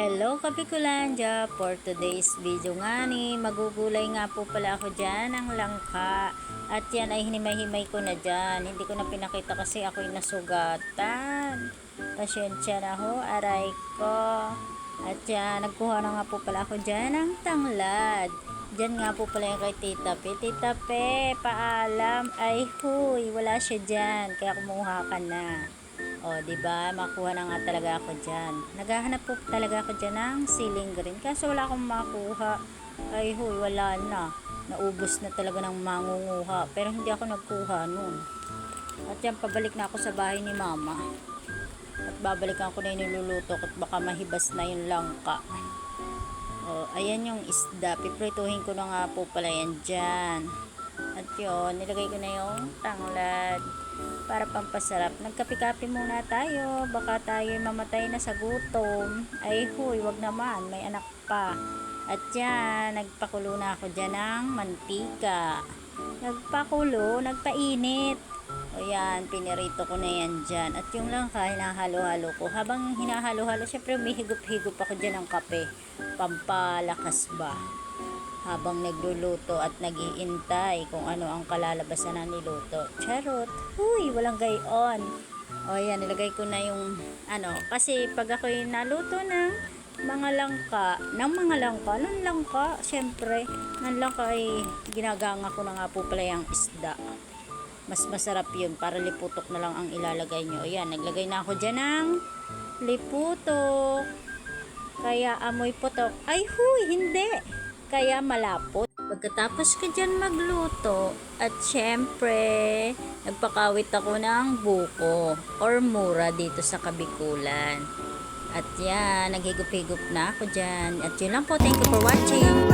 Hello Kapikulandia! For today's video nga ni, magugulay nga po pala ako dyan ng langka. At yan ay hinimay-himay ko na dyan. Hindi ko na pinakita kasi ako'y nasugatan. Pasyensya na ho, aray ko. At yan, nagkuha na nga po pala ako dyan ng tanglad. Dyan nga po pala yung kay Tita Pe. Tita Pe, paalam. Ay huy, wala siya dyan. Kaya kumuha ka na. O, diba? Makuha na nga talaga ako dyan. Naghahanap po talaga ako dyan ng ceiling green. Kaso wala akong makuha. Ay, huy, wala na. Naubos na talaga ng mangunguha. Pero hindi ako nagkuha nun. At yan, pabalik na ako sa bahay ni Mama. At babalikan ko na yung niluluto at baka mahibas na yung langka. O, ayan yung isda. Piprituhin ko na nga po pala yan dyan. At yun, nilagay ko na yung tanglad para pampasarap. Nagkapi-kapi muna tayo. Baka tayo mamatay na sa gutom. Ay huy, wag naman. May anak pa. At yan, nagpakulo na ako dyan ng mantika. Nagpakulo, nagpainit. O yan, pinirito ko na yan dyan. At yung langka, hinahalo-halo ko. Habang hinahalo-halo, syempre may higup-higup ako dyan ng kape. Pampalakas ba? Habang nagluluto at nag-iintay kung ano ang kalalabasan na niluto. Charot! Huy, walang gayon. O yan, nilagay ko na yung kasi pag ako'y naluto ng mga langka, ng langka, syempre, ng langka ay ginaganga ko na nga po pala yung isda. Mas masarap yun, para liputok na lang ang ilalagay nyo. Ayan, naglagay na ako dyan ng liputok. Kaya amoy putok. Ay huy, hindi! Kaya malapot. Pagkatapos ko dyan magluto, at syempre, nagpakawit ako ng buko or mura dito sa Kabikulan. At yan, naghigup-higup na ako dyan. At yun lang po, thank you for watching.